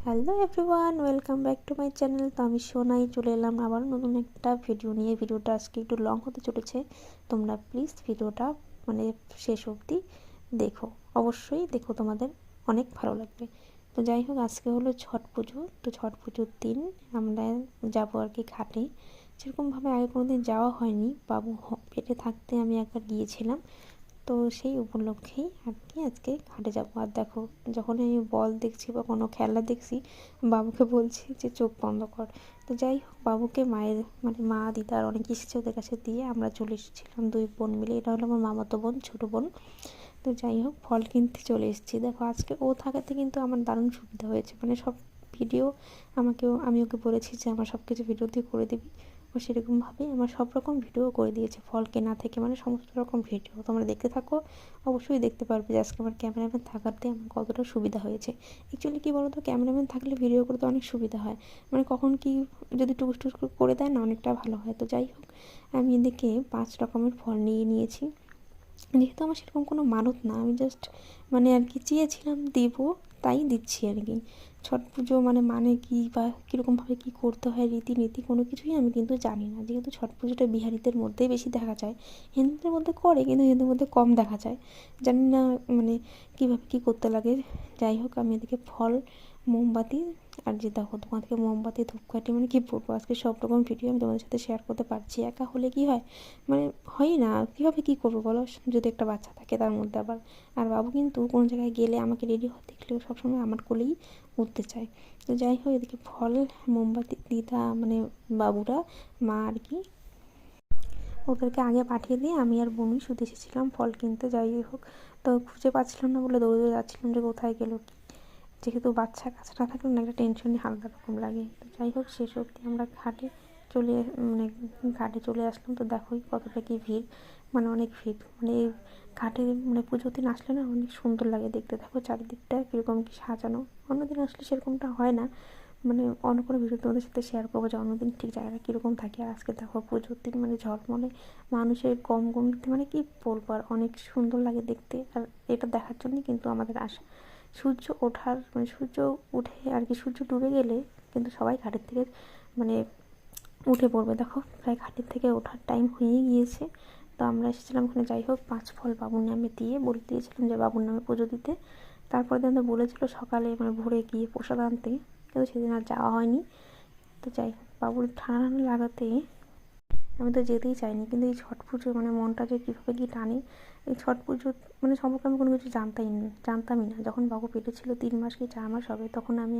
Hello everyone, welcome back to my channel. তো আমি সোনাই চলে এলাম আবার নতুন একটা ভিডিও নিয়ে। ভিডিওটা আজকে একটু লং হতে চলেছে, তোমরা প্লিজ ভিডিওটা শেষ অবধি দেখো, অবশ্যই দেখো, তোমাদের অনেক ভালো লাগবে। তো যাই হোক, আজকে হলো ছট পুজো। তো ছট পুজোর দিন আমরা যাবো আর কি ঘাটে। সেরকমভাবে আগে কোনোদিন যাওয়া হয়নি, বাবু পেটে থাকতে আমি একবার গিয়েছিলাম। তো সেই উপলক্ষেই আর কি আজকে ঘাটে যাবো। আর দেখো, যখন আমি বল দেখছি বা কোনো খেলা দেখছি, বাবুকে বলছি যে চোখ বন্ধ কর। তো যাই হোক, বাবুকে মায়ের মা দিদা আর অনেক এসেছে, ওদের কাছে দিয়ে আমরা চলে এসেছিলাম দুই বোন মিলে। এটা হলো আমার মামাতো বোন, ছোটো বোন। তো যাই হোক, ফল কিনতে চলে এসেছি। দেখো, আজকে ও থাকাতে কিন্তু আমার দারুণ সুবিধা হয়েছে, সব ভিডিও আমি ওকে বলেছি যে আমার সব কিছু ভিডিও দিয়ে করে দিবি। ও সেরকমভাবেই আমার সব রকম ভিডিও করে দিয়েছে, ফল কেনা থেকে সমস্ত রকম ভিডিও তোমরা দেখতে থাকো, অবশ্যই দেখতে পারবে যে আজকে আমার ক্যামেরাম্যান থাকাতে আমার কতটা সুবিধা হয়েছে। অ্যাকচুয়ালি কী বলো তো, ক্যামেরাম্যান থাকলে ভিডিও করতে অনেক সুবিধা হয়, কখন কি যদি টুকুস টুস করে দেয় না, অনেকটা ভালো হয়। তো যাই হোক, আমি এদিকে 5 রকমের ফল নিয়েছি। যেহেতু আমার সেরকম কোনো মানত না, আমি জাস্ট আর কি চেয়েছিলাম দিব, তাই দিচ্ছি আর কি। ছট পুজো কী বা কীরকমভাবে কী করতে হয়, রীতিনীতি কোনো কিছুই আমি কিন্তু জানি না। যেহেতু ছট পুজোটা বিহারিদের মধ্যেই বেশি দেখা যায়, হিন্দুদের মধ্যে করে কিন্তু হিন্দুদের মধ্যে কম দেখা যায়। জানি না কীভাবে কী করতে লাগে। যাই হোক, আমি এদিকে ফল, মোমবাতি, আর যে দেখো তোমার থেকে মোমবাতি, ধূপকাঠি কী বলবো, আজকে সব রকম ভিডিও আমি তোমাদের সাথে শেয়ার করতে পারছি। একা হলে কী হয়, হয়ই না, কীভাবে কী করবো বলো, যদি একটা বাচ্চা থাকে তার মধ্যে আবার। আর বাবু কিন্তু কোনো জায়গায় গেলে আমাকে রেডি হতে দেখলেও সবসময় আমার কোলেই উঠতে চায়। তো যাই হোক, এদিকে ফল, মোমবাতি, দিদা বাবুরা, মা আর কি, ওদেরকে আগে পাঠিয়ে দিয়ে আমি আর বোনই শুধু এসেছিলাম ফল কিনতে। যাই হোক, তো খুঁজে পাচ্ছিলাম না বলে দৌড়ে যাচ্ছিলাম যে কোথায় গেলো কি। যেহেতু বাচ্চা কাছে না থাকলে না, একটা টেনশনই হালকা রকম লাগে। তো যাই হোক, শেষ অবধি আমরা চলে ঘাটে চলে আসলাম। তো দেখোই কতটা কি ভিড়, অনেক ভিড়। এই ঘাটে পুজোর দিন আসলে না অনেক সুন্দর লাগে দেখতে। দেখো চারিদিকটা কীরকম কি সাজানো, অন্যদিন আসলে সেরকমটা হয় না। অন্য কোনো ভিডিও তোমাদের সাথে শেয়ার করবো যে অন্যদিন ঠিক জায়গাটা কীরকম থাকে। আর আজকে দেখো পুজোর দিন ঝলমলে মানুষের কম গণিতে কী বলবো, আর অনেক সুন্দর লাগে দেখতে। আর এটা দেখার জন্যই কিন্তু আমাদের আসা। সূর্য ওঠার সূর্য উঠে আর কি, সূর্য ডুবে গেলে কিন্তু সবাই ঘাটের থেকে উঠে পড়বে। দেখো প্রায় ঘাটের থেকে ওঠার টাইম হয়ে গিয়েছে। তো আমরা এসেছিলাম ওখানে। যাই হোক, 5 ফল বাবুর নামে দিয়ে বলে দিয়েছিলাম যে বাবুর নামে পুজো দিতে। তারপরে দিন বলেছিল সকালে ভোরে গিয়ে প্রসাদ আনতে, কিন্তু সেদিন আর যাওয়া হয়নি। তো যাই হোক, বাবুর ঠান্ডা লাগাতে আমি তো যেতেই চাইনি, কিন্তু এই ছট পুজো মনটা যে কীভাবে কী টানে। এই ছট পুজো সম্পর্কে আমি কোনো কিছু জানতামই না। যখন বাবু পেটে ছিল 3 মাস কি 4 মাস হবে, তখন আমি